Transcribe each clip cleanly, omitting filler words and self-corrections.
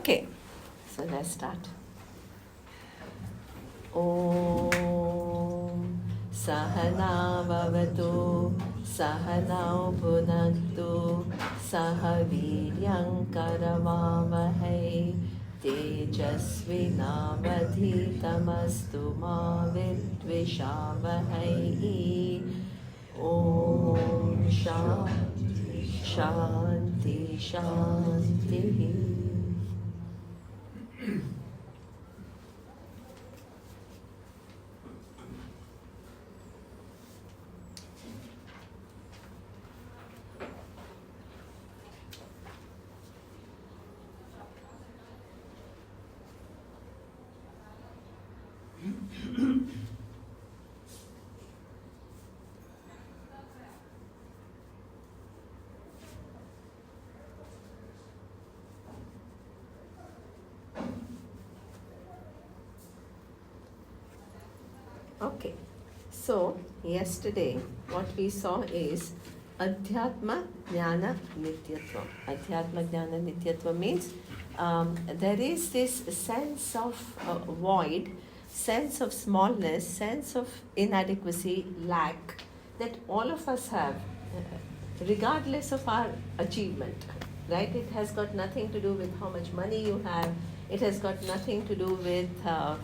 Okay, so let's start. Om Sahana Vavatu Sahanau Bhunaktu Sahaviryam Karavavahai Tejasvinavadhitamastu ma vidvishavahai. Om Shanti Shanti Shanti. Okay, so yesterday what we saw is Adhyatma Jnana Nityatva. Adhyatma Jnana Nityatva means there is this sense of void, sense of smallness, sense of inadequacy, lack that all of us have, regardless of our achievement, right? It has got nothing to do with how much money you have. It has got nothing to do with how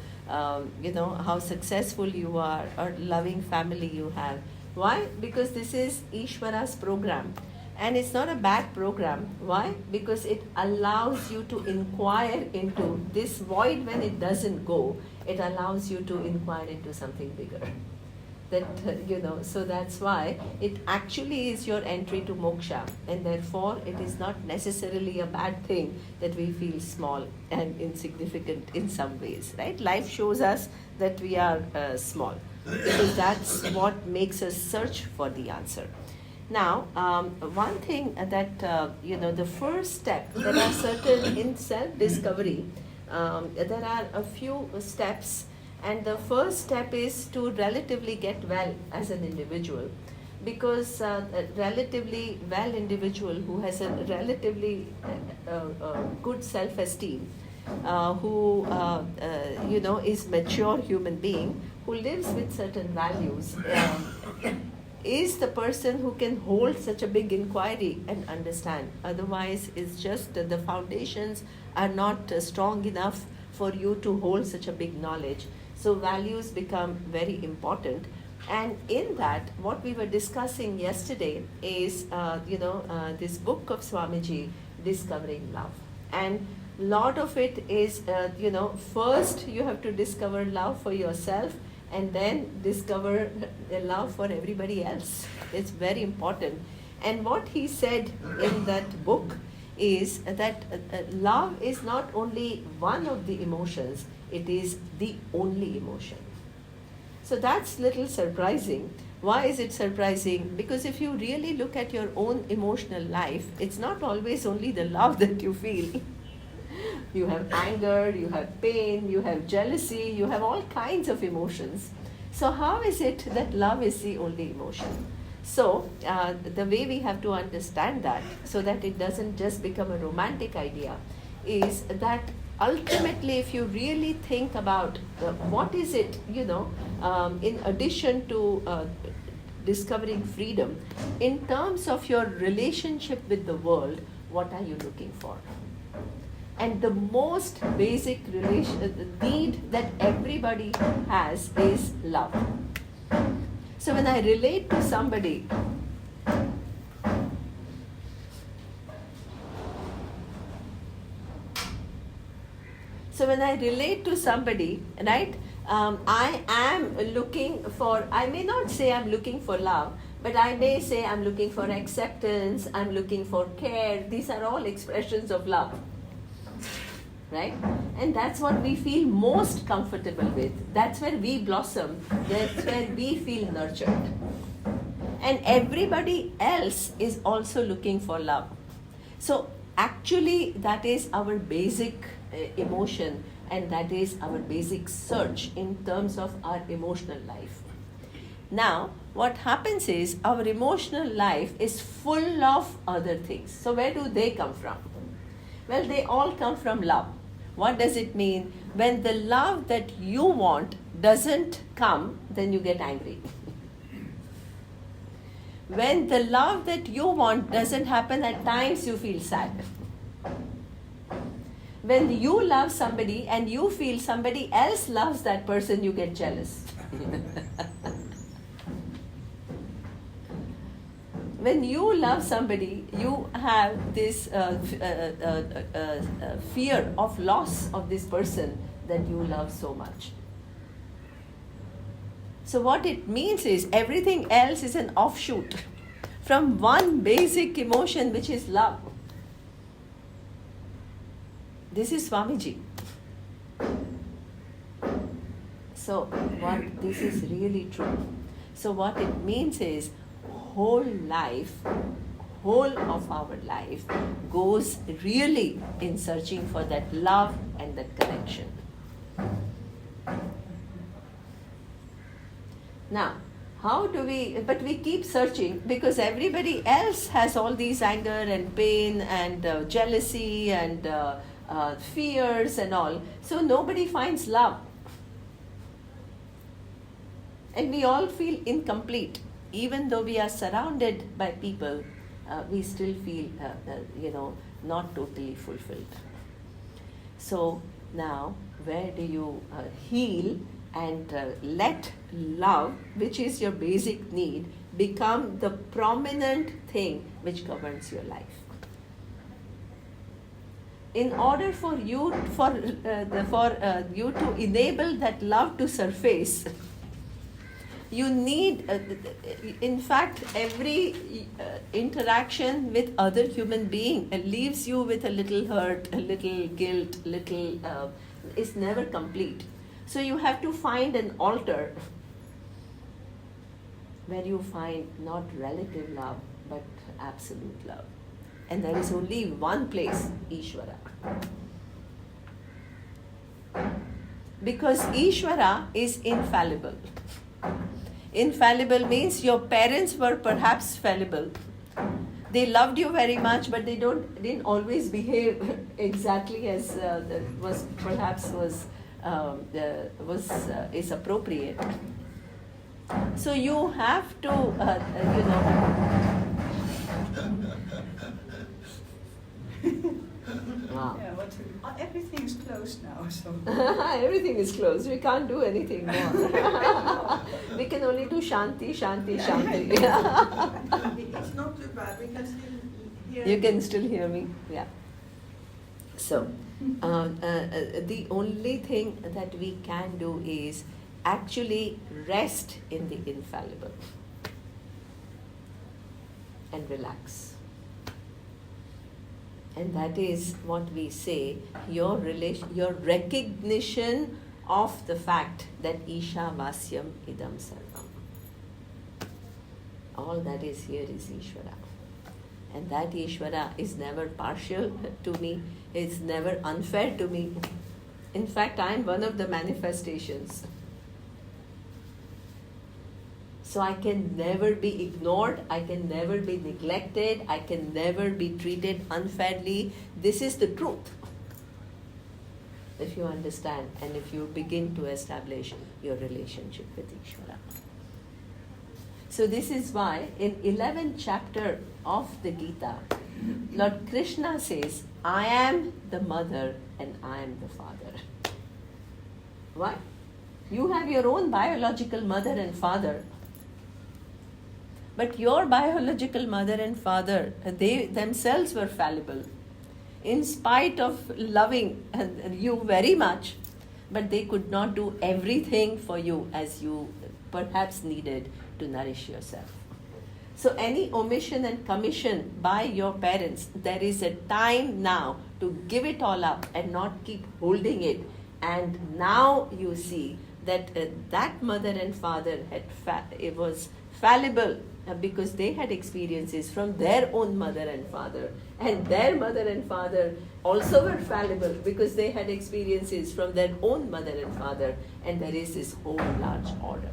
successful you are or loving family you have. Why? Because this is Ishvara's program. And it's not a bad program. Why? Because it allows you to inquire into this void. When it doesn't go, it allows you to inquire into something bigger. So that's why it actually is your entry to moksha, and therefore it is not necessarily a bad thing that we feel small and insignificant in some ways, right? Life shows us that we are small, because that's what makes us search for the answer. Now, one thing that, the first step, there are certain in self-discovery, there are a few steps. And the first step is to relatively get well as an individual, because a relatively well individual who has a relatively good self-esteem, who is mature human being, who lives with certain values, is the person who can hold such a big inquiry and understand. Otherwise, it's just the foundations are not strong enough for you to hold such a big knowledge. So values become very important. And in that, what we were discussing yesterday is, this book of Swamiji, Discovering Love. And a lot of it is, first you have to discover love for yourself and then discover the love for everybody else. It's very important. And what he said in that book is that love is not only one of the emotions, it is the only emotion. So that's little surprising. Why is it surprising? Because if you really look at your own emotional life, it's not always only the love that you feel. You have anger, you have pain, you have jealousy, you have all kinds of emotions. So how is it that love is the only emotion? So the way we have to understand that, so that it doesn't just become a romantic idea, is that ultimately, if you really think about what is it, in addition to discovering freedom, in terms of your relationship with the world, what are you looking for? And the most basic need that everybody has is love. So when I relate to somebody, right, I am looking for, I may not say I'm looking for love, but I may say I'm looking for acceptance, I'm looking for care. These are all expressions of love, right? And that's what we feel most comfortable with. That's where we blossom. That's where we feel nurtured. And everybody else is also looking for love. So actually, that is our basic emotion, and that is our basic search in terms of our emotional life. Now, what happens is our emotional life is full of other things. So where do they come from? Well, they all come from love. What does it mean? When the love that you want doesn't come, then you get angry. When the love that you want doesn't happen, at times you feel sad. When you love somebody and you feel somebody else loves that person, you get jealous. When you love somebody, you have this fear of loss of this person that you love so much. So what it means is everything else is an offshoot from one basic emotion, which is love. This is Swamiji. So this is really true. So what it means is whole of our life goes really in searching for that love and that connection. Now, but we keep searching because everybody else has all these anger and pain and jealousy and fears and all. So nobody finds love. And we all feel incomplete. Even though we are surrounded by people, we still feel, not totally fulfilled. So now, where do you heal and let love, which is your basic need, become the prominent thing which governs your life? In order for you to enable that love to surface, you need, in fact, every interaction with other human being leaves you with a little hurt, a little guilt, is never complete. So you have to find an altar where you find not relative love, but absolute love. And there is only one place, Ishvara. Because Ishvara is infallible. Infallible means your parents were perhaps fallible. They loved you very much, but they didn't always behave exactly as is appropriate. So you have to, Wow. Yeah, everything is closed now, so. Everything is closed. We can't do anything more. We can only do shanti. It's not too bad. We can still hear. You can still hear me? Yeah. So, the only thing that we can do is actually rest in the infallible and relax. And that is what we say, your recognition of the fact that Isha Vasyam Idam Sarvam. All that is here is Ishvara. And that Ishvara is never partial to me, it's never unfair to me. In fact, I am one of the manifestations. So I can never be ignored, I can never be neglected, I can never be treated unfairly. This is the truth. If you understand and if you begin to establish your relationship with Ishvara. So this is why in 11th chapter of the Gita, Lord Krishna says, I am the mother and I am the father. Why? You have your own biological mother and father. But your biological mother and father, they themselves were fallible. In spite of loving you very much, but they could not do everything for you as you perhaps needed to nourish yourself. So any omission and commission by your parents, there is a time now to give it all up and not keep holding it. And now you see that that mother and father it was fallible because they had experiences from their own mother and father, and their mother and father also were fallible because they had experiences from their own mother and father, and there is this whole large order.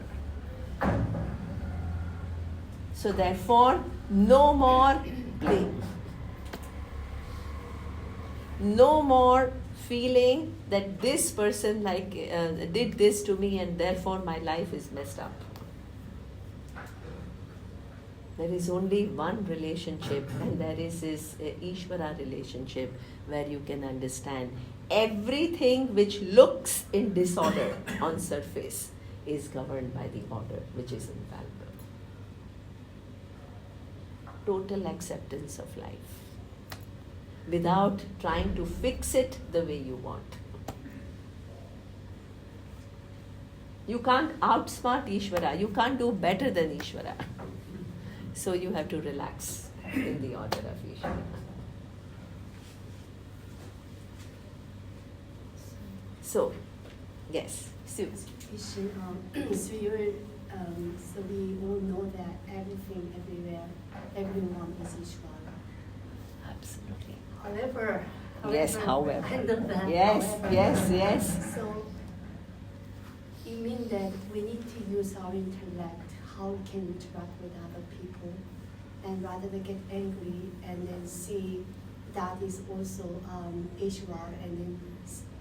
So therefore, no more blame. No more feeling that this person did this to me and therefore my life is messed up. There is only one relationship, and there is this Ishvara relationship where you can understand everything which looks in disorder on surface is governed by the order which is infallible. Total acceptance of life without trying to fix it the way you want. You can't outsmart Ishvara, you can't do better than Ishvara. So you have to relax in the order of Ishvara. So, yes, Sue. So we all know that everything, everywhere, everyone is Ishvara. Absolutely. However, Yes, however. I know that. Yes, however. yes. So it means that we need to use our intellect, how we can interact with other people, and rather than get angry and then see that is also Ishvara, and then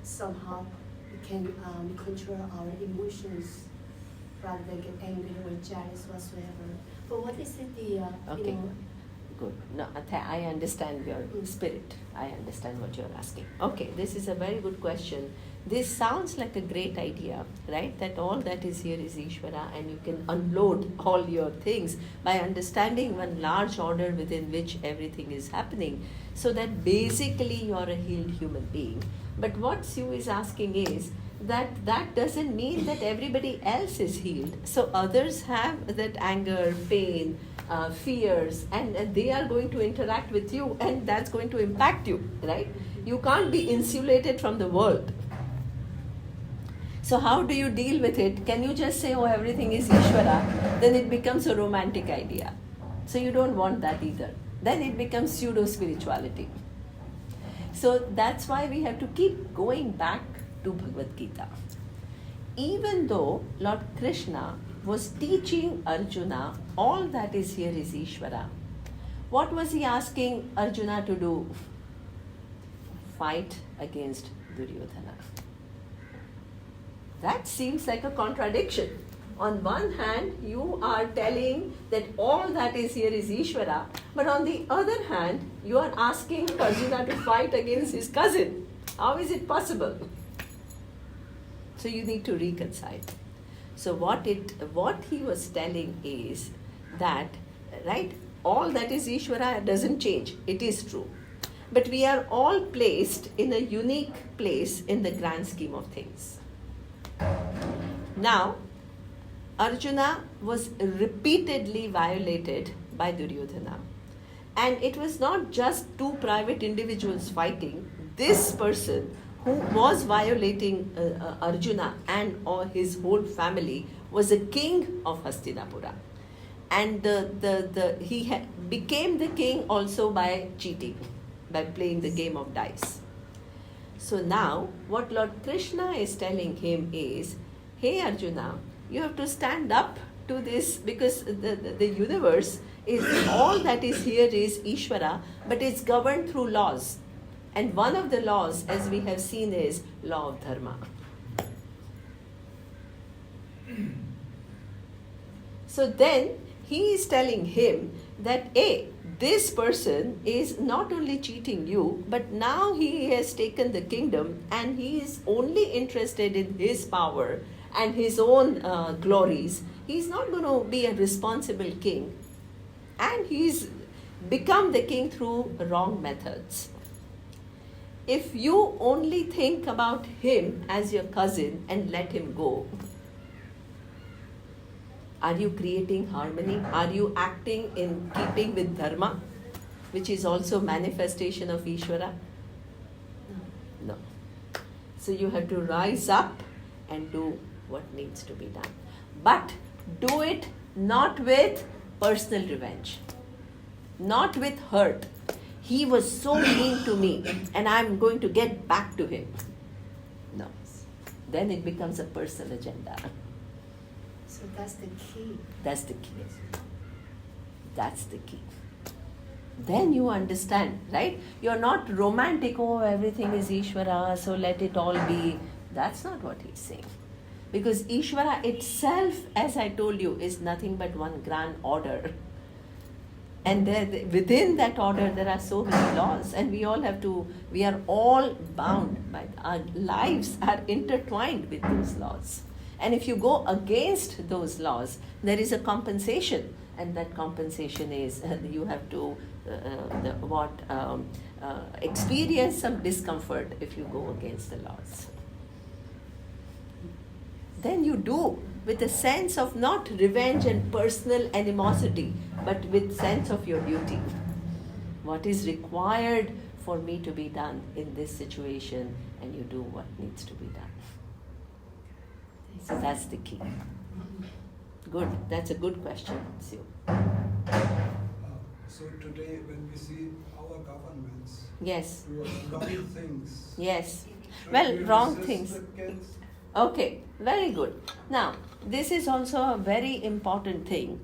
somehow we can control our emotions rather than get angry or jealous whatsoever. But what is it Okay. Good. No, I understand your spirit. I understand what you're asking. Okay, this is a very good question. This sounds like a great idea, right? That all that is here is Ishvara, and you can unload all your things by understanding one large order within which everything is happening, so that basically you're a healed human being. But what Sue is asking is that doesn't mean that everybody else is healed. So others have that anger, pain, fears, and they are going to interact with you, and that's going to impact you, right? You can't be insulated from the world. So how do you deal with it? Can you just say, oh, everything is Ishvara? Then it becomes a romantic idea. So you don't want that either. Then it becomes pseudo-spirituality. So that's why we have to keep going back to Bhagavad Gita. Even though Lord Krishna was teaching Arjuna all that is here is Ishvara, what was he asking Arjuna to do? Fight against Duryodhana. That seems like a contradiction. On one hand, you are telling that all that is here is Ishvara, but on the other hand, you are asking Arjuna to fight against his cousin. How is it possible? So you need to reconcile. So what he was telling is that, right, all that is Ishvara doesn't change. It is true. But we are all placed in a unique place in the grand scheme of things. Now, Arjuna was repeatedly violated by Duryodhana. And it was not just two private individuals fighting. This person who was violating Arjuna and his whole family was a king of Hastinapura. And he became the king also by cheating, by playing the game of dice. So now, what Lord Krishna is telling him is, hey Arjuna, you have to stand up to this, because the universe is, all that is here is Ishvara, but it's governed through laws. And one of the laws, as we have seen, is law of dharma. So then he is telling him that, this person is not only cheating you, but now he has taken the kingdom and he is only interested in his power and his own glories. He's not going to be a responsible king. And he's become the king through wrong methods. If you only think about him as your cousin and let him go, are you creating harmony? Are you acting in keeping with dharma, which is also manifestation of Ishvara? No. So you have to rise up and do what needs to be done. But do it not with personal revenge, not with hurt. He was so mean to me and I'm going to get back to him. No. Then it becomes a personal agenda. So that's the key. That's the key. That's the key. then you understand, right? You're not romantic, oh, everything is Ishvara, so let it all be. That's not what he's saying. Because Ishvara itself, as I told you, is nothing but one grand order. And within that order, there are so many laws, and we are all bound by, our lives are intertwined with those laws. And if you go against those laws, there is a compensation, and that compensation is you have to experience some discomfort if you go against the laws. Then you do with a sense of not revenge and personal animosity, but with sense of your duty. What is required for me to be done in this situation, and you do what needs to be done. So that's the key. Good. That's a good question, Sue. So today when we see our governments Yes. do wrong things. Yes. should Well, we wrong resist things. against- Okay, very good. Now, this is also a very important thing.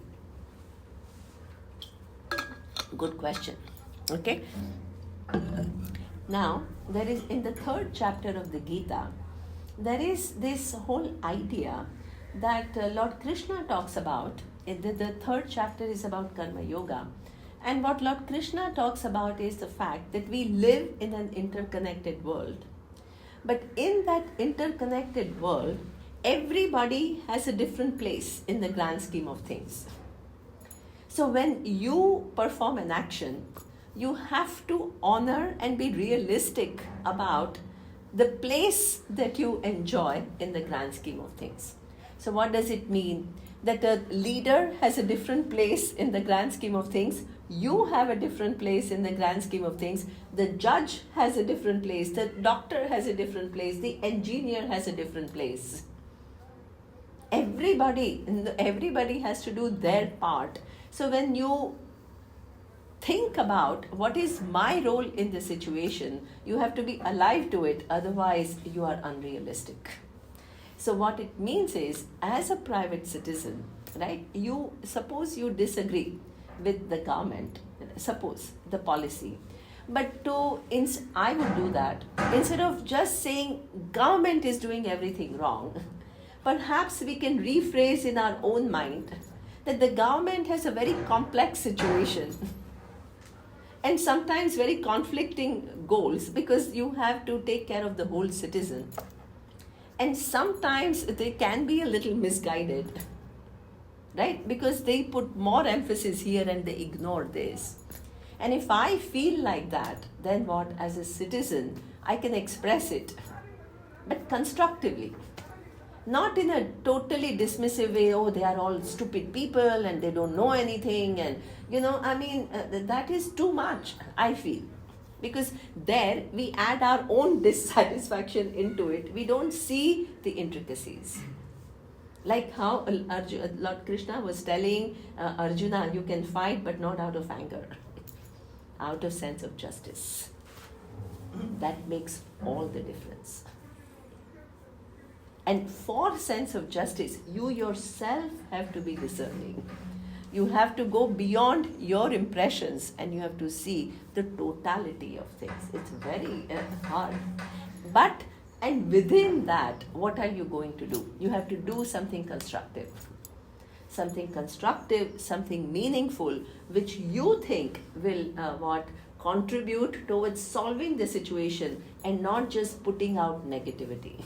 Good question. Okay? Now, there is in the 3rd chapter of the Gita, there is this whole idea that Lord Krishna talks about. The 3rd chapter is about Karma Yoga. And what Lord Krishna talks about is the fact that we live in an interconnected world. But in that interconnected world, everybody has a different place in the grand scheme of things. So when you perform an action, you have to honor and be realistic about the place that you enjoy in the grand scheme of things. So what does it mean? That a leader has a different place in the grand scheme of things. You have a different place in the grand scheme of things. The judge has a different place. The doctor has a different place. The engineer has a different place. Everybody has to do their part. So when you think about what is my role in the situation, you have to be alive to it. Otherwise, you are unrealistic. So what it means is, as a private citizen, right, suppose you disagree with the government, suppose the policy, but I would do that. Instead of just saying government is doing everything wrong, perhaps we can rephrase in our own mind that the government has a very complex situation and sometimes very conflicting goals, because you have to take care of the whole citizen. And sometimes they can be a little misguided, right? Because they put more emphasis here and they ignore this. And if I feel like that, then what, as a citizen, I can express it, but constructively. Not in a totally dismissive way, oh, they are all stupid people and they don't know anything. And, that is too much, I feel. Because there we add our own dissatisfaction into it. We don't see the intricacies. Like how Lord Krishna was telling Arjuna, you can fight but not out of anger, out of sense of justice. That makes all the difference. And for sense of justice, you yourself have to be discerning. You have to go beyond your impressions and you have to see the totality of things. It's very hard. And within that, what are you going to do? You have to do something constructive. Something meaningful, which you think will contribute towards solving the situation and not just putting out negativity.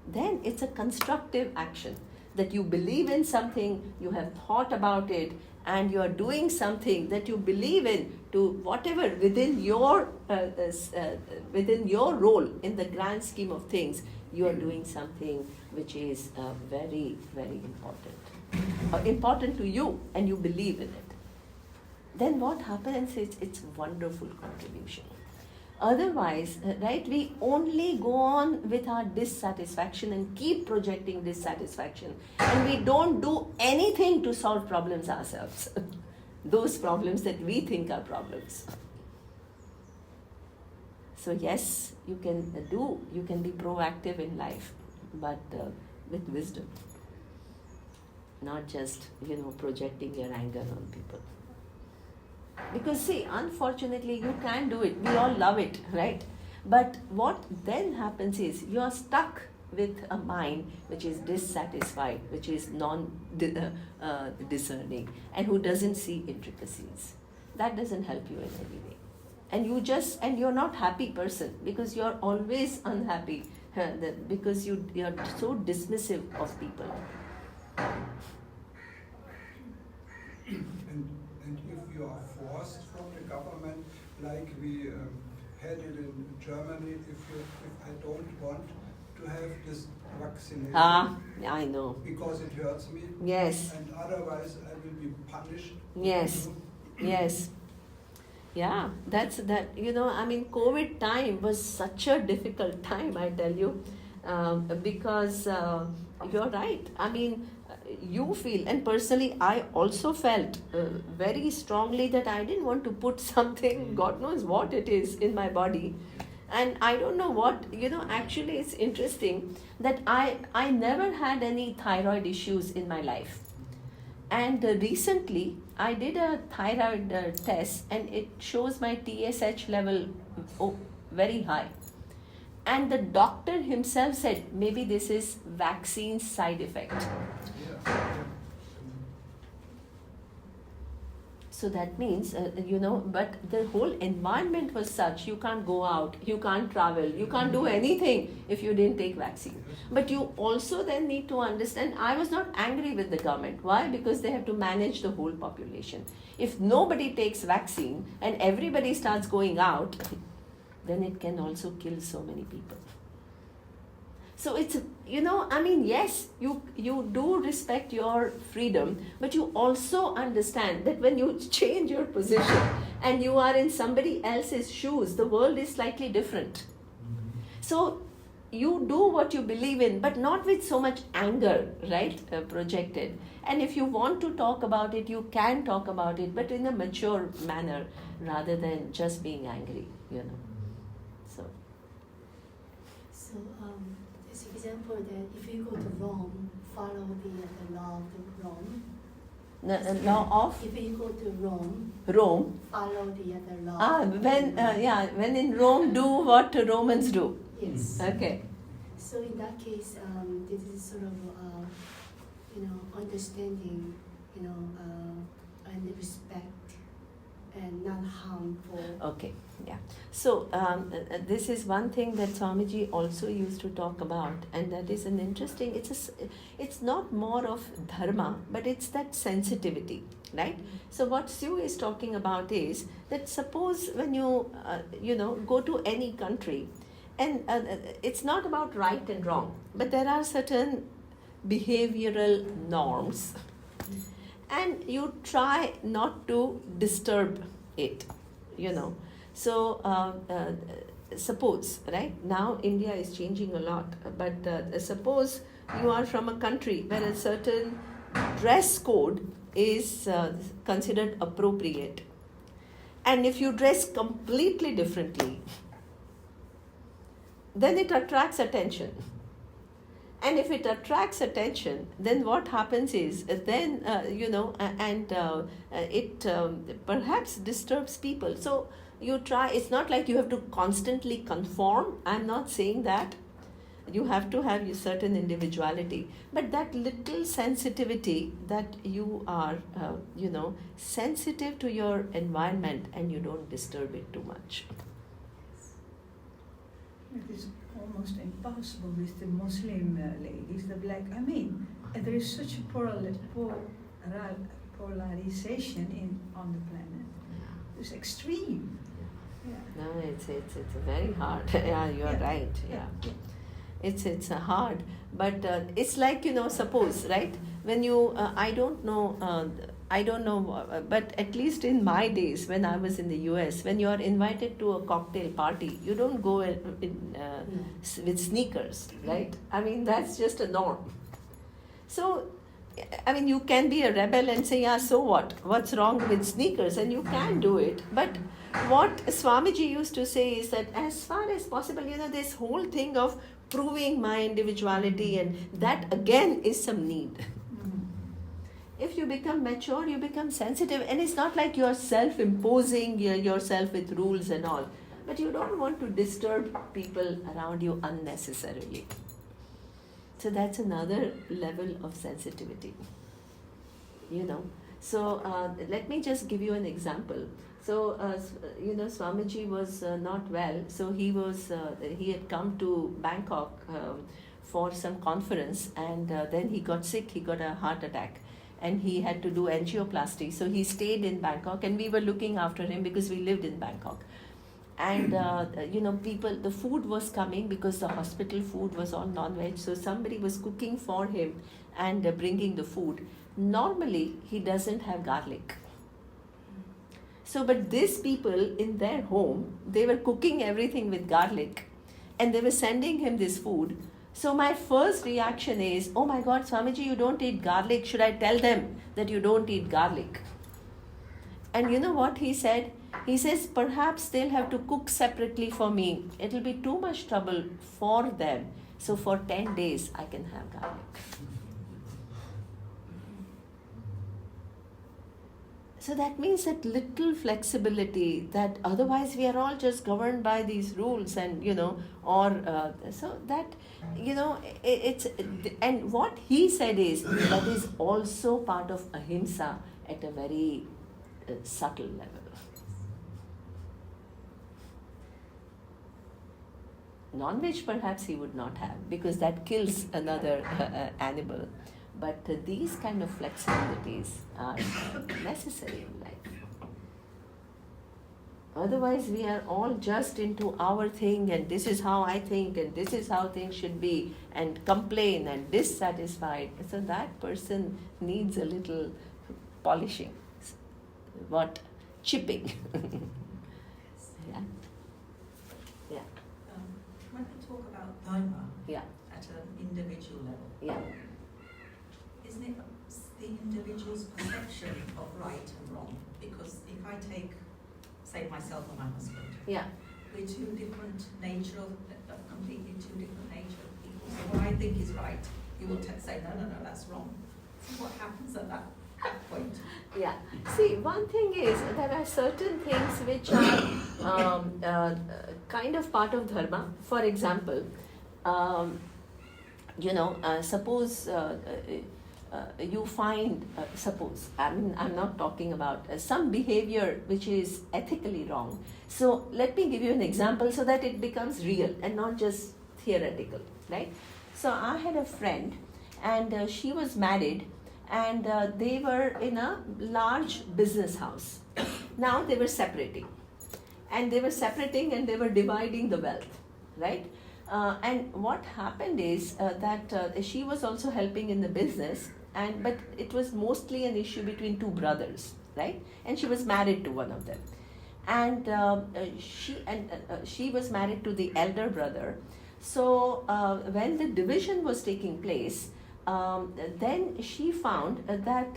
Then it's a constructive action. That you believe in something, you have thought about it, and you are doing something that you believe in to whatever within your role in the grand scheme of things, you are doing something which is very, very important to you, and you believe in it. Then what happens is it's wonderful contribution. Otherwise, right, we only go on with our dissatisfaction and keep projecting dissatisfaction, and we don't do anything to solve problems ourselves. Those problems that we think are problems. So yes, you can be proactive in life, but with wisdom. Not just, projecting your anger on people. Because see, unfortunately, you can do it. We all love it, right? But what then happens is you are stuck with a mind which is dissatisfied, which is discerning, and who doesn't see intricacies. That doesn't help you in any way. And you're not happy person because you're always unhappy because you're so dismissive of people. And if you are forced from the government, like we had it in Germany, if I don't want to have this vaccination, I know. because it hurts me, Yes. and otherwise I will be punished. Yes. Yes. Yeah, that's that. I mean, COVID time was such a difficult time, I tell you, because you're right. I mean, you feel, and personally, I also felt very strongly that I didn't want to put something, God knows what it is, in my body. And I don't know what, actually it's interesting that I never had any thyroid issues in my life. And recently, I did a thyroid test and it shows my TSH level very high. And the doctor himself said, maybe this is vaccine side effect. Yeah. So that means, but the whole environment was such, you can't go out, you can't travel, you can't do anything if you didn't take vaccine. But you also then need to understand, I was not angry with the government. Why? Because they have to manage the whole population. If nobody takes vaccine and everybody starts going out, then it can also kill so many people. So it's, yes, you do respect your freedom, but you also understand that when you change your position and you are in somebody else's shoes, the world is slightly different. So you do what you believe in, but not with so much anger, right, projected. And if you want to talk about it, you can talk about it, but in a mature manner rather than just being angry, So. This example that if you go to Rome, follow the law of Rome. The law of If you go to Rome, Rome. follow the other law. When in Rome, do what Romans do. Yes. Okay. So in that case, this is sort of, understanding, and respect, and not harmful. Okay, yeah. So this is one thing that Swamiji also used to talk about, and that is an interesting. It's not more of dharma, but it's that sensitivity, right? So what Sue is talking about is that suppose when you go to any country, and it's not about right and wrong, but there are certain behavioral norms, and you try not to disturb it, So suppose, right, now India is changing a lot, but suppose you are from a country where a certain dress code is considered appropriate, and if you dress completely differently, then it attracts attention. And if it attracts attention, then what happens is, it perhaps disturbs people. So you try, it's not like you have to constantly conform. I'm not saying that. You have to have a certain individuality. But that little sensitivity that you are, sensitive to your environment and you don't disturb it too much. It is almost impossible with the Muslim ladies, the black. And there is such a polarization on the planet. It's extreme. Yeah. No, it's very hard. Yeah, you're right. Yeah. It's hard, but it's like, suppose, right, when you I don't know, but at least in my days when I was in the US, when you are invited to a cocktail party, you don't go with sneakers, right? That's just a norm. So, you can be a rebel and say, yeah, so what? What's wrong with sneakers? And you can do it. But what Swamiji used to say is that as far as possible, this whole thing of proving my individuality, and that again is some need. If you become mature, you become sensitive, and it's not like you're self-imposing yourself with rules and all, but you don't want to disturb people around you unnecessarily. So that's another level of sensitivity, you know. So let me just give you an example. So Swamiji was not well, so he had come to Bangkok for some conference, and then he got sick. He got a heart attack, and he had to do angioplasty. So he stayed in Bangkok, and we were looking after him because we lived in Bangkok. And the food was coming because the hospital food was all non-veg. So somebody was cooking for him and bringing the food. Normally, he doesn't have garlic. So, but these people in their home, they were cooking everything with garlic, and they were sending him this food. So my first reaction is, oh my God, Swamiji, you don't eat garlic. Should I tell them that you don't eat garlic? And you know what he said? He says, perhaps they'll have to cook separately for me. It'll be too much trouble for them. So for 10 days, I can have garlic. So that means that little flexibility, that otherwise we are all just governed by these rules, and so that, it's, and what he said is that is also part of ahimsa at a very subtle level. Non-veg perhaps he would not have, because that kills another animal. But these kind of flexibilities are necessary in life. Otherwise, we are all just into our thing, and this is how I think, and this is how things should be, and complain and dissatisfied. So that person needs a little polishing. What? Chipping. Yeah. Yeah. When we talk about dharma Yeah. at an individual level, Yeah. isn't it the individual's perception of right and wrong? Because if I take, say, myself and my husband, Yeah. we're two different nature of completely two different nature of people. So what I think is right, you will say, no, that's wrong. So what happens at that point? Yeah. See, one thing is there are certain things which are kind of part of dharma. For example, suppose you find, I'm not talking about some behavior which is ethically wrong. So let me give you an example so that it becomes real and not just theoretical, right? So I had a friend, and she was married, and they were in a large business house. Now they were separating, and they were dividing the wealth, right? And what happened is that she was also helping in the business, but it was mostly an issue between two brothers, right? And she was married to one of them, and she was married to the elder brother. So when the division was taking place, then she found that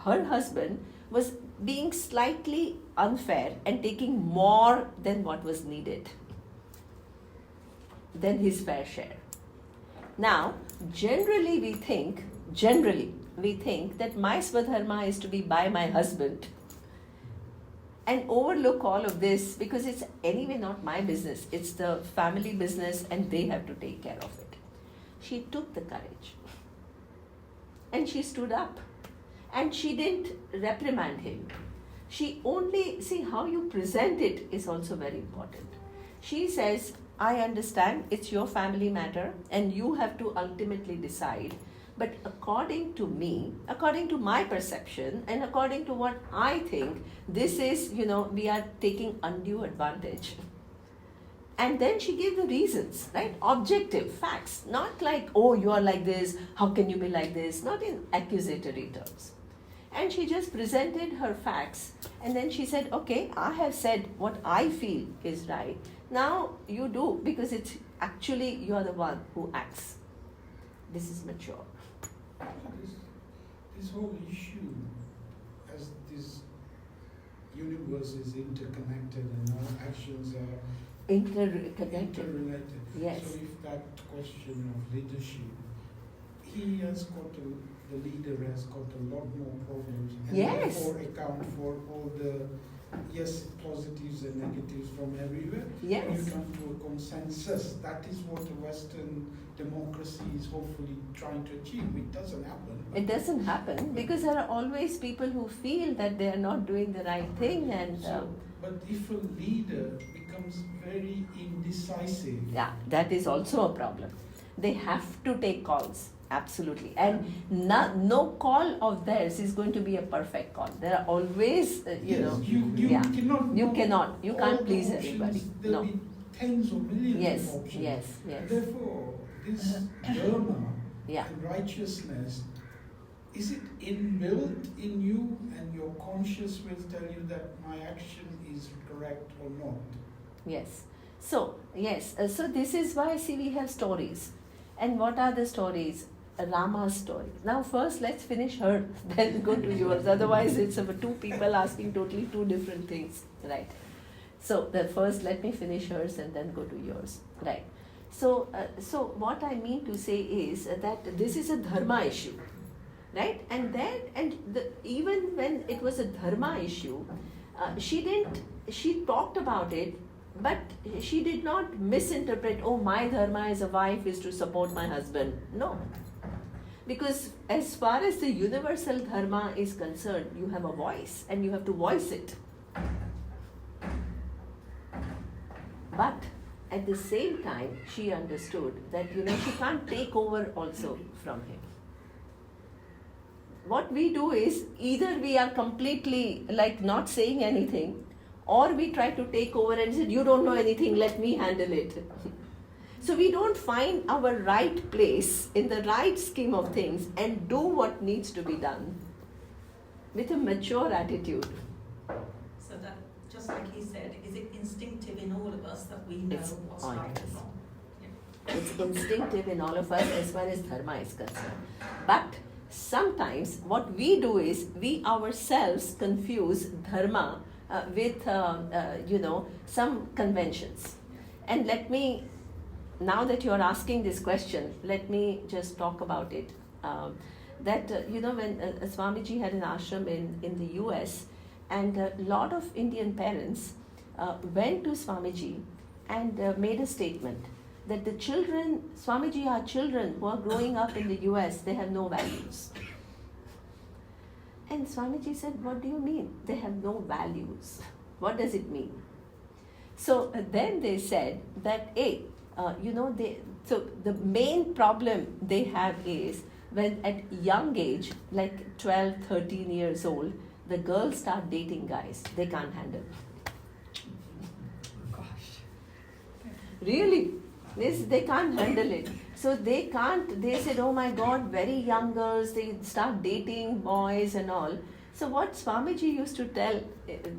her husband was being slightly unfair and taking more than what was needed, than his fair share. Now, generally we think that my swadharma is to be by my husband, and overlook all of this because it's anyway not my business. It's the family business, and they have to take care of it. She took the courage, and she stood up, and she didn't reprimand him. She only, see, how you present it is also very important. She says, I understand it's your family matter and you have to ultimately decide, but according to me, according to my perception, and according to what I think, this is, we are taking undue advantage. And then she gave the reasons, right? Objective facts, not like, oh, you are like this, how can you be like this? Not in accusatory terms. And she just presented her facts, and then she said, okay, I have said what I feel is right. Now you do, because it's actually you are the one who acts. This is mature. This whole issue, as this universe is interconnected and all actions are Interrelated. interrelated. Yes. So if that question of leadership the leader has got a lot more problems, and Yes. therefore account for all the positives and negatives from everywhere. Yes. You come to a consensus. That is what a Western democracy is hopefully trying to achieve. It doesn't happen. It doesn't happen because there are always people who feel that they are not doing the right thing, and But if a leader becomes very indecisive, yeah, that is also a problem. They have to take calls, absolutely, and no call of theirs is going to be a perfect call. There are always, you know, you yeah. cannot. You know cannot. You all can't the please options. everybody. There'll No. be tens of millions Yes, of options. yes, yes. Therefore, this dharma Yeah. and righteousness, is it inbuilt in you, and your conscious will tell you that my action is correct or not? Yes. So, yes. So this is why, see, we have stories. And what are the stories? Rama's story. Now, first, let's finish her, then go to yours. Otherwise, it's about two people asking totally two different things, right? So, the first, let me finish hers and then go to yours, right? So, so what I mean to say is that this is a dharma issue, right? And then, even when it was a dharma issue, she talked about it, but she did not misinterpret, oh, my dharma as a wife is to support my husband. No. Because as far as the universal dharma is concerned, you have a voice and you have to voice it. But at the same time, she understood that, she can't take over also from him. What we do is either we are completely like not saying anything, or we try to take over and say, you don't know anything, let me handle it. So we don't find our right place in the right scheme of things and do what needs to be done with a mature attitude. So that, just like he said, is it instinctive in all of us that we know It's what's all right of us. and wrong? Yeah. It's instinctive in all of us as far as dharma is concerned. But sometimes what we do is we ourselves confuse dharma with some conventions. And let me, now that you're asking this question, let me just talk about it. When Swamiji had an ashram in the US, and a lot of Indian parents went to Swamiji and made a statement that the children, Swamiji, our children who are growing up in the US, they have no values. And Swamiji said, what do you mean? They have no values. What does it mean? So then they said that, so the main problem they have is when at young age, like 12, 13 years old, the girls start dating guys they can't handle. Gosh. Really, they can't handle it. So they said, oh my God, very young girls, they start dating boys and all. So what Swamiji used to tell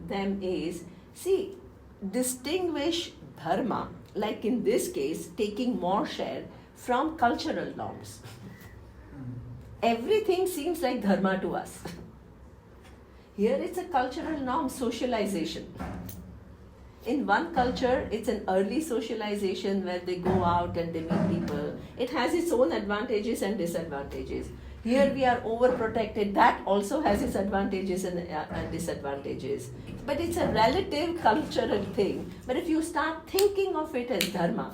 them is, see, distinguish dharma, like in this case, taking more share from cultural norms. Everything seems like dharma to us. Here it's a cultural norm, socialization. In one culture, it's an early socialization where they go out and they meet people. It has its own advantages and disadvantages. Here we are overprotected. That also has its advantages and disadvantages. But it's a relative cultural thing. But if you start thinking of it as dharma,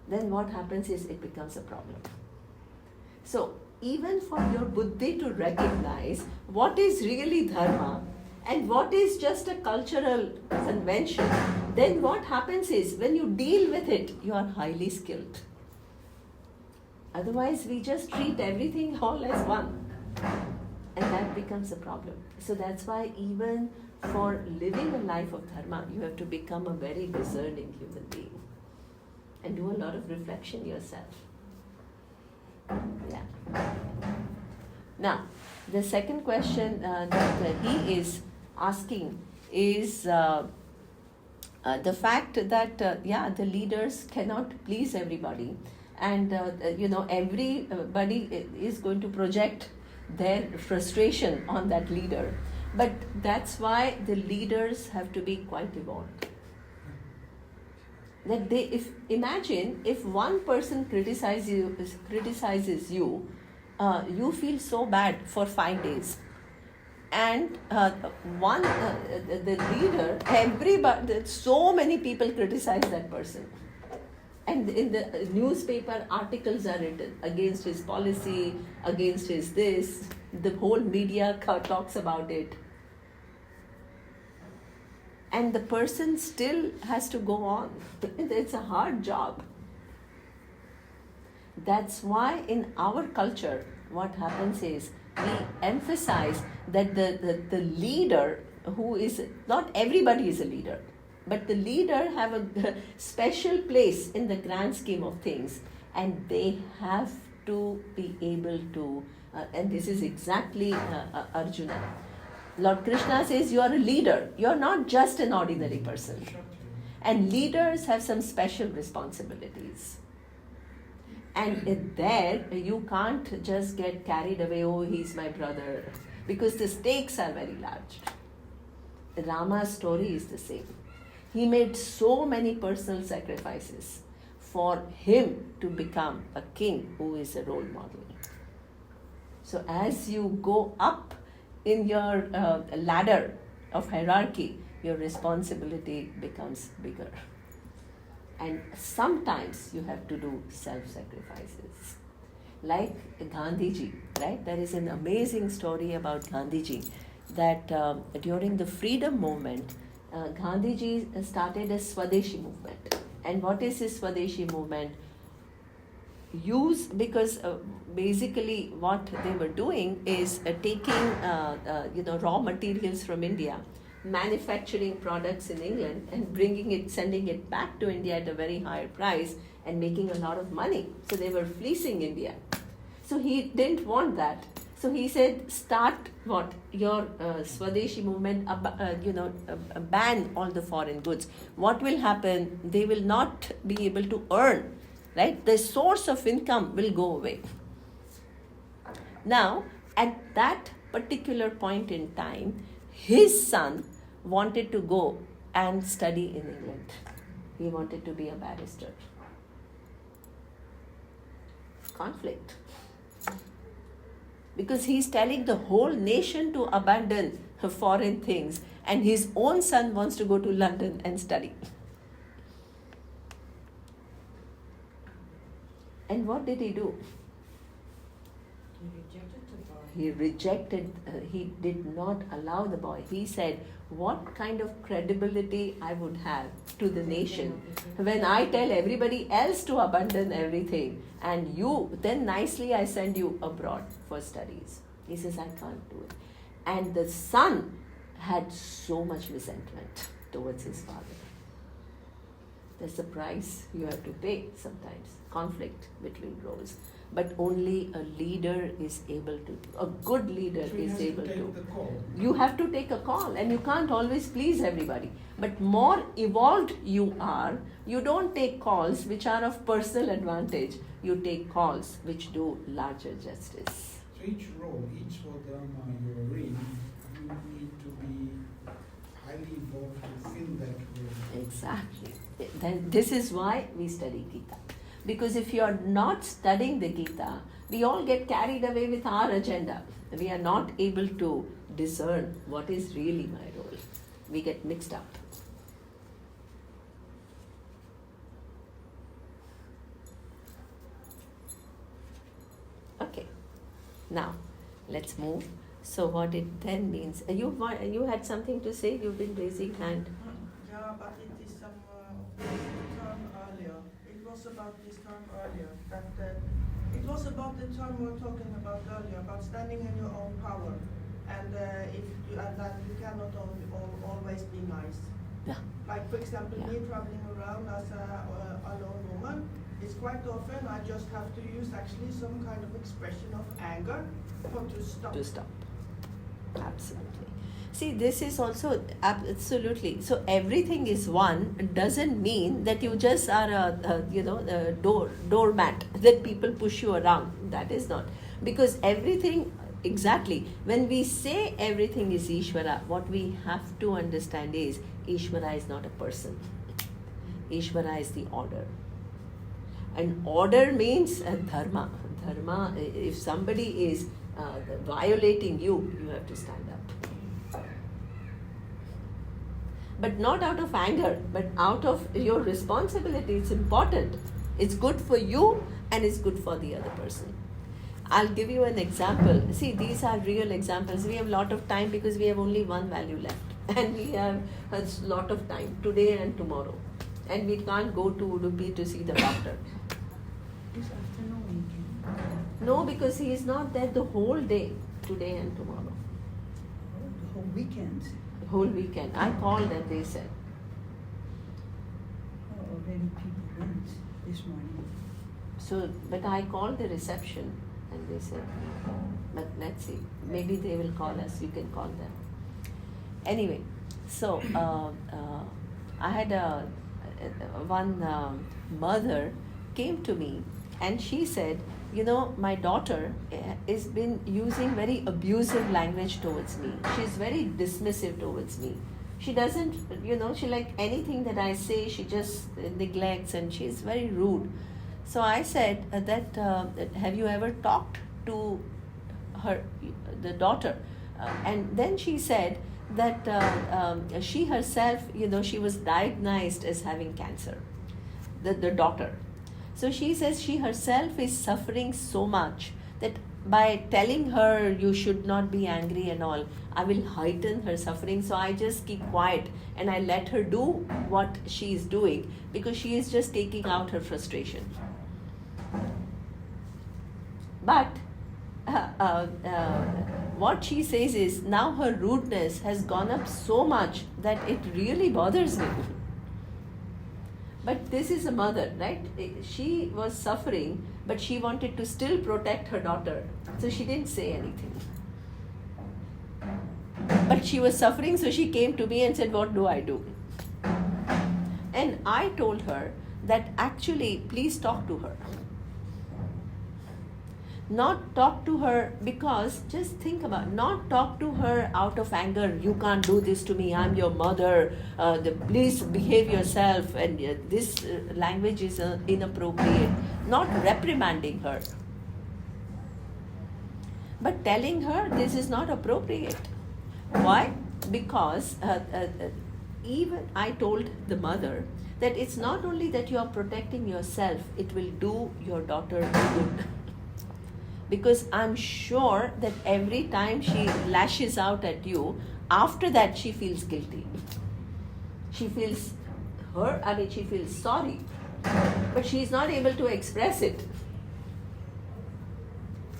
then what happens is it becomes a problem. So even for your buddhi to recognize what is really dharma and what is just a cultural convention, then what happens is when you deal with it, you are highly skilled. Otherwise, we just treat everything all as one, and that becomes a problem. So that's why even for living a life of dharma, you have to become a very discerning human being and do a lot of reflection yourself. Yeah. Now, the second question that he is asking is the fact that the leaders cannot please everybody, and everybody is going to project their frustration on that leader. But that's why the leaders have to be quite evolved. That they, if imagine if one person criticizes you, you feel so bad for 5 days, and the leader, everybody, so many people criticize that person, and in the newspaper articles are written against his policy, against his this, the whole media talks about it, and the person still has to go on. It's a hard job. That's why in our culture what happens is we emphasize that the leader, who is, not everybody is a leader, but the leader have a special place in the grand scheme of things, and they have to be able to, and this is exactly Arjuna. Lord Krishna says you are a leader, you are not just an ordinary person, and leaders have some special responsibilities. And there you can't just get carried away, oh, he's my brother, because the stakes are very large. Rama's story is the same. He made so many personal sacrifices for him to become a king who is a role model. So as you go up in your ladder of hierarchy, your responsibility becomes bigger. And sometimes you have to do self-sacrifices. Like Gandhiji, right? There is an amazing story about Gandhiji that during the freedom movement, Gandhiji started a Swadeshi movement. And what is this Swadeshi movement? Because basically what they were doing is taking raw materials from India, manufacturing products in England and bringing it, sending it back to India at a very high price and making a lot of money. So they were fleecing India. So he didn't want that. So he said, start your Swadeshi movement, ban all the foreign goods. What will happen? They will not be able to earn, right? The source of income will go away. Now, at that particular point in time, his son wanted to go and study in England. He wanted to be a barrister. Conflict. Because he's telling the whole nation to abandon foreign things, and his own son wants to go to London and study. And what did he do? He rejected, he did not allow the boy. He said, what kind of credibility I would have to the nation when I tell everybody else to abandon everything, and you, then nicely I send you abroad for studies. He says, I can't do it. And the son had so much resentment towards his father. That's the price you have to pay sometimes. Conflict between roles. But only a leader is able to, a good leader is able to. You have to take a call, and you can't always please everybody. But more evolved you are, you don't take calls which are of personal advantage. You take calls which do larger justice. So each role, each Swadharma you are in, you need to be highly evolved to fill that role. Exactly. Then this is why we study Gita. Because if you are not studying the Gita, we all get carried away with our agenda. We are not able to discern what is really my role. We get mixed up. Okay, now let's move. So what it then means, you had something to say, you've been raising hand. Yeah, but it is some term earlier. It was about this term earlier. It was about the term we were talking about earlier, about standing in your own power, and that you cannot always be nice. Yeah. Like for example, Yeah. me traveling around as a lone woman, it's quite often I just have to use actually some kind of expression of anger to stop. To stop. Absolutely. See, this is also absolutely. So everything is one doesn't mean that you just are a doormat that people push you around. That is not, because everything, exactly. When we say everything is Ishvara, what we have to understand is Ishvara is not a person. Ishvara is the order. And order means dharma. Dharma, if somebody is violating you, you have to stand up. But not out of anger, but out of your responsibility. It's important. It's good for you and it's good for the other person. I'll give you an example. See, these are real examples. We have a lot of time because we have only one value left. And we have a lot of time, today and tomorrow. And we can't go to Udupi to see the doctor. This afternoon we can. No, because he is not there the whole day, today and tomorrow. The whole weekend. The whole weekend. I called and they said. Oh, already people went this morning. So, but I called the reception and they said, but let's see, maybe they will call us, you can call them. Anyway, so I had one mother came to me and she said, you know, my daughter has been using very abusive language towards me. She's very dismissive towards me. She doesn't, you know, she like anything that I say, she just neglects and she's very rude. So I said that have you ever talked to her, the daughter? And then she said that she herself, you know, she was diagnosed as having cancer, the daughter. So she says she herself is suffering so much that by telling her you should not be angry and all, I will heighten her suffering. So I just keep quiet and I let her do what she is doing because she is just taking out her frustration. But what she says is now her rudeness has gone up so much that it really bothers me. But this is a mother, right? She was suffering, but she wanted to still protect her daughter. So she didn't say anything. But she was suffering, so she came to me and said, what do I do? And I told her that actually, please talk to her. Not talk to her because, just think about it, not talk to her out of anger. You can't do this to me, I'm your mother, please behave yourself, and this language is inappropriate. Not reprimanding her, but telling her this is not appropriate. Why? Because even I told the mother that it's not only that you are protecting yourself, it will do your daughter good. Because I'm sure that every time she lashes out at you, after that she feels guilty. She feels hurt, she feels sorry. But she is not able to express it.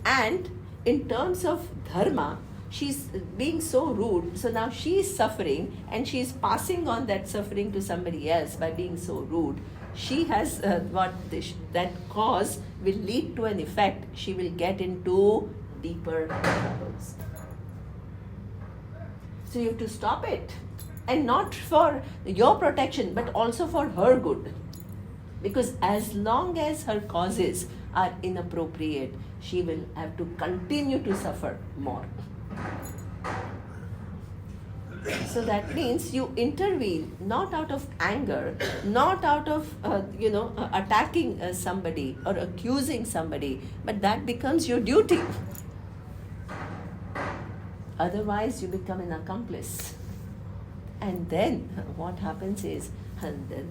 And in terms of dharma, she's being so rude. So now she is suffering and she is passing on that suffering to somebody else by being so rude. She has that cause will lead to an effect. She will get into deeper troubles. So you have to stop it. And not for your protection, but also for her good. Because as long as her causes are inappropriate, she will have to continue to suffer more. So that means you intervene not out of anger, not out of attacking somebody or accusing somebody, but that becomes your duty. Otherwise, you become an accomplice. And then what happens is,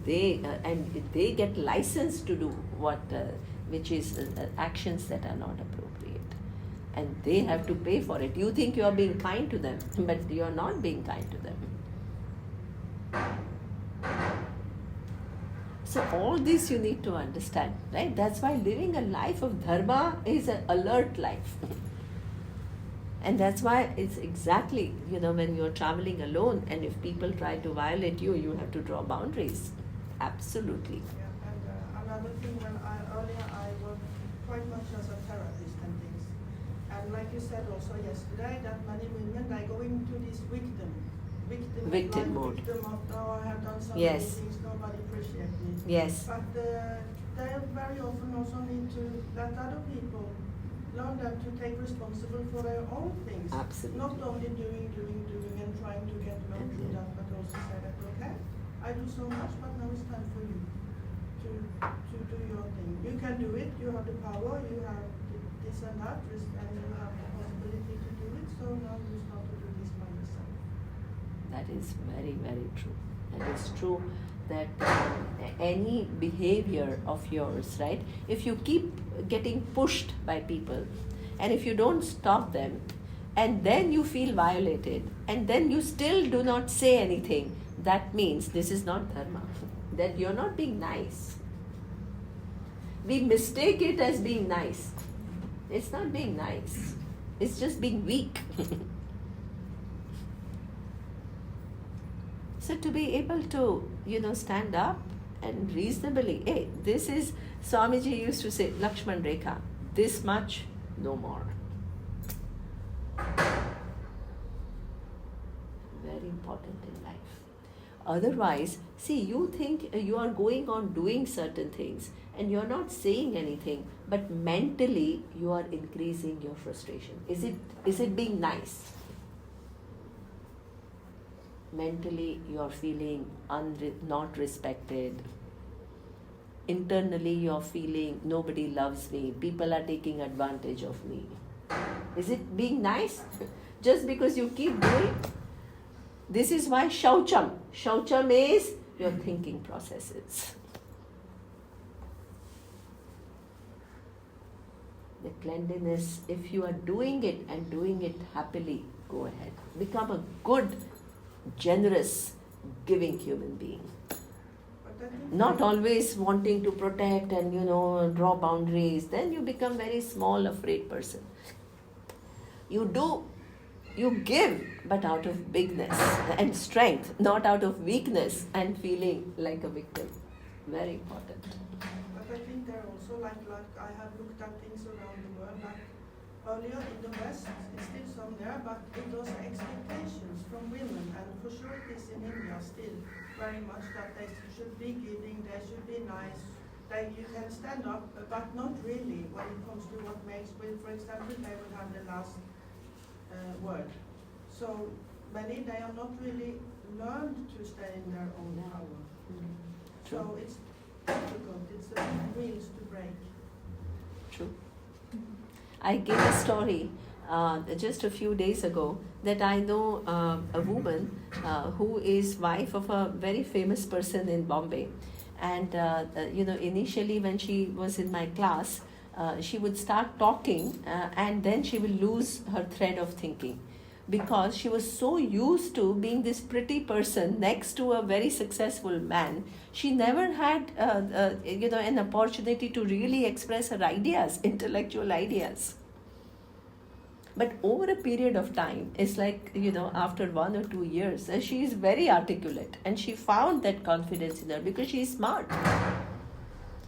they get license to do which is actions that are not appropriate. And they have to pay for it. You think you are being kind to them, but you are not being kind to them. So all this you need to understand, right? That's why living a life of dharma is an alert life. And that's why it's exactly, when you're traveling alone and if people try to violate you, you have to draw boundaries. Absolutely. Yeah, and another thing, earlier I worked quite much as a therapist and things. And like you said also yesterday, that many women, they go into this victim mode. Victim of, oh, I have done so many Yes. things, nobody appreciates me. Yes. But they very often also need to let other people learn them to take responsible for their own things. Absolutely. Not only doing and trying to get them through that, but also say that, okay, I do so much, but now it's time for you to do your thing. You can do it, you have the power, you have this and that, and you have the possibility to do it, so now you start to do this by yourself. That is very, very true. That is true that any behavior of yours, right? If you keep getting pushed by people and if you don't stop them and then you feel violated and then you still do not say anything, that means this is not dharma. That you're not being nice. We mistake it as being nice. It's not being nice. It's just being weak. So to be able to, stand up and reasonably, hey, this is, Swamiji used to say, Lakshman Rekha, this much, no more. Very important in life. Otherwise, see, you think you are going on doing certain things and you're not saying anything, but mentally you are increasing your frustration. Is it being nice? Mentally you are feeling not respected. Internally you are feeling nobody loves me, people are taking advantage of me. Is it being nice? Just because you keep doing? This is why Shaucham. Shaucham is your thinking processes. The cleanliness, if you are doing it and doing it happily, go ahead. Become a good, generous, giving human being. But I think Not always wanting to protect and draw boundaries. Then you become very small, afraid person. You give, but out of bigness and strength, not out of weakness and feeling like a victim. Very important. But I think there are also like I have looked at things around the world, like earlier in the West, it's still some there, but it was expectations from women, and for sure it is in India still very much that they should be giving, they should be nice, you can stand up, but not really when it comes to what makes, for example, they will have the last word. So many, they are not really learned to stay in their own power. So it's difficult, it's the wheels to break. True. I gave a story just a few days ago that I know a woman who is wife of a very famous person in Bombay. And, initially when she was in my class, she would start talking and then she will lose her thread of thinking. Because she was so used to being this pretty person next to a very successful man, she never had, an opportunity to really express her ideas, intellectual ideas. But over a period of time, it's like, after 1 or 2 years, she is very articulate and she found that confidence in her because she is smart.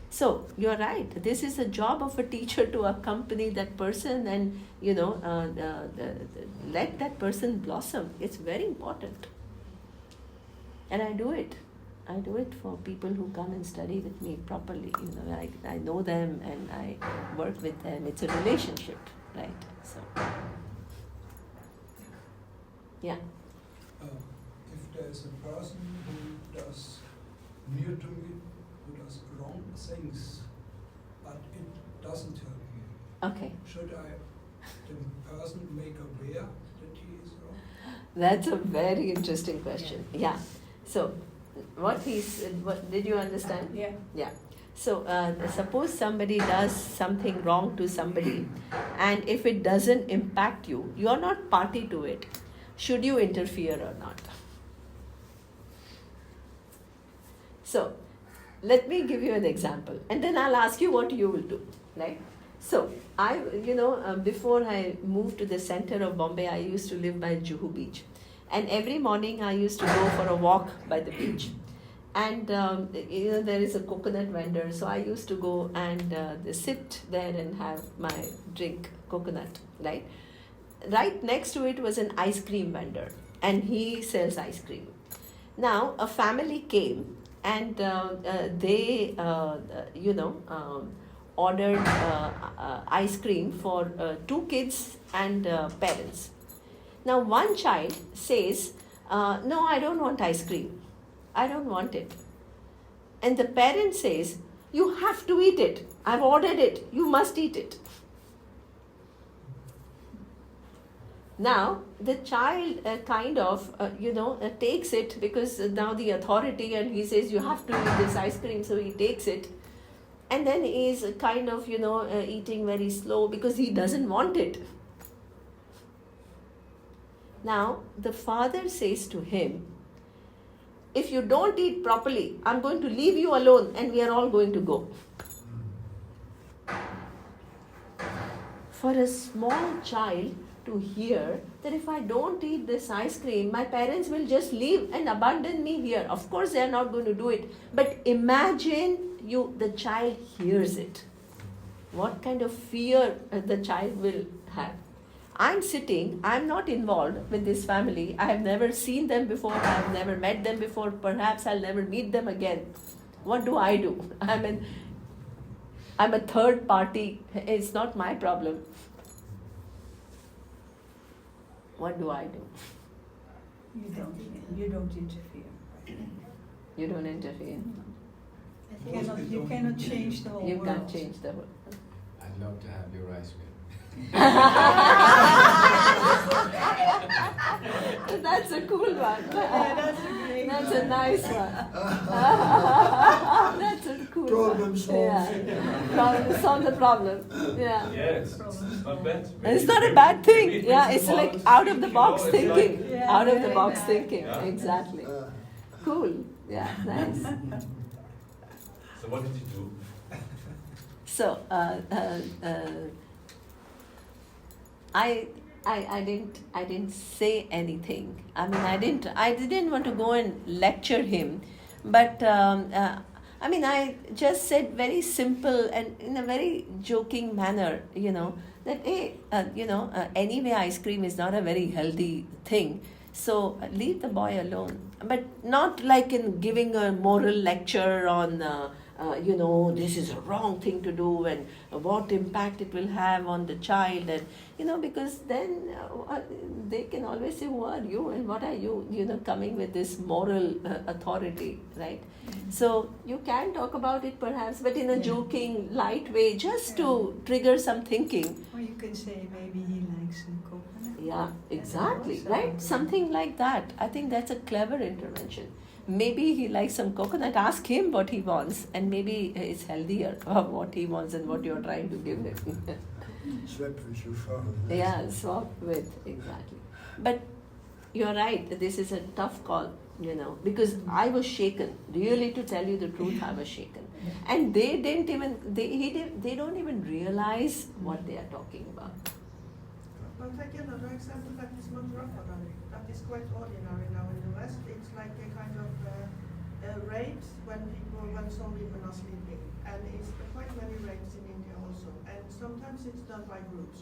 So, you're right. This is a job of a teacher to accompany that person and, let that person blossom. It's very important. And I do it. I do it for people who come and study with me properly. I know them and I work with them. It's a relationship, right? So, yeah. If there is a person who does near to me, who does wrong things, but it doesn't help me, Okay. should the person make aware that he is wrong? That's a very interesting question. Yeah. So, what did you understand? Yeah. Yeah. So, suppose somebody does something wrong to somebody, and if it doesn't impact you, you are not party to it. Should you interfere or not? So, let me give you an example, and then I'll ask you what you will do, right? So, before I moved to the center of Bombay, I used to live by Juhu Beach, and every morning I used to go for a walk by the beach. And there is a coconut vendor, so I used to go and sit there and have my drink, coconut, right? Right next to it was an ice cream vendor, and he sells ice cream. Now, a family came and they, ordered ice cream for 2 kids and parents. Now, one child says, no, I don't want ice cream. I don't want it. And the parent says, you have to eat it. I've ordered it. You must eat it. Now, the child takes it because now the authority, and he says, you have to eat this ice cream, so he takes it. And then he is eating very slow because he doesn't want it. Now, the father says to him, if you don't eat properly, I'm going to leave you alone and we are all going to go. For a small child to hear that if I don't eat this ice cream, my parents will just leave and abandon me here. Of course, they are not going to do it. But imagine the child hears it. What kind of fear the child will have. I'm sitting, I'm not involved with this family. I have never seen them before. I have never met them before. Perhaps I'll never meet them again. What do? I'm a third party. It's not my problem. What do? You don't interfere. You don't interfere. You cannot change the whole You world. can't change the world. I'd love to have your ice cream. That's a cool one. Yeah, that's a great That's one. a nice one. That's a cool Problem one. solved. Yeah. Solve the problem. Yeah. Yes, it's not bad. And it's not a bad thing. Maybe Yeah, it's it's like small, out of the box it's thinking. like- Yeah, Out of the very box nice. thinking. Yeah. Exactly. Cool. Yeah, nice. So what did you do? So, I didn't say anything. I mean, I didn't want to go and lecture him, but I just said very simple and in a very joking manner, that hey, anyway, ice cream is not a very healthy thing. So leave the boy alone, but not like in giving a moral lecture on. This is a wrong thing to do and what impact it will have on the child, and because then they can always say, who are you and what are you, coming with this moral authority, right? So you can talk about it perhaps, but in a joking, light way, just to trigger some thinking. Or you can say maybe he likes some coconut. Yeah, exactly, also- right? Something like that. I think that's a clever intervention. Maybe he likes some coconut. Ask him what he wants, and maybe it's healthier what he wants and what you're trying to give him. Swap with your father. Yeah, swap with, exactly. But you're right, this is a tough call, because I was shaken. Really, to tell you the truth, I was shaken. And they they don't even realize what they are talking about. I'll take another example that is much rougher than it. That is quite ordinary now in the West. It's like a kind of rape when some women are sleeping. And it's quite many rapes in India also. And sometimes it's done by groups,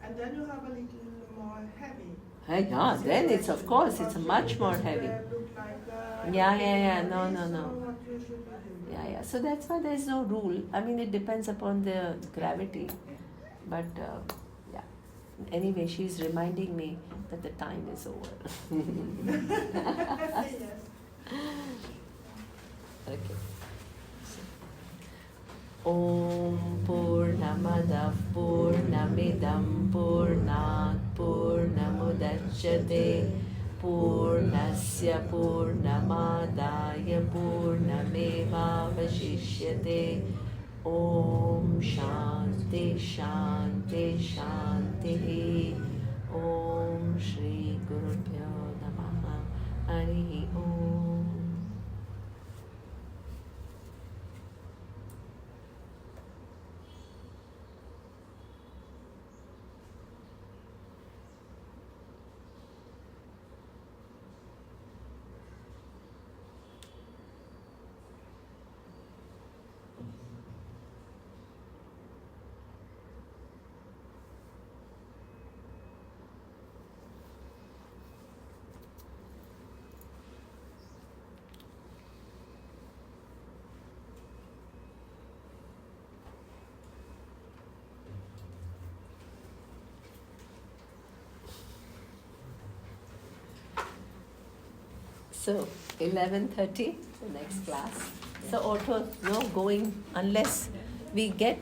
And then you have a little more heavy. Yeah, then it's, of course, it's much more heavy. Yeah. No. Yeah. So that's why there's no rule. I mean, it depends upon the gravity. But yeah. Anyway, she's reminding me that the time is over. Yes. Okay. Om Purnamadah Purnamidam Purnat Purnamudachyate Purnasya Purnamadaya Purnameva Vashishyate. Om Shanti Shanti Shanti. Om Shri Gurubhyo Namaha. Hari Om. So 11:30, the next class. So Otto, no going unless we get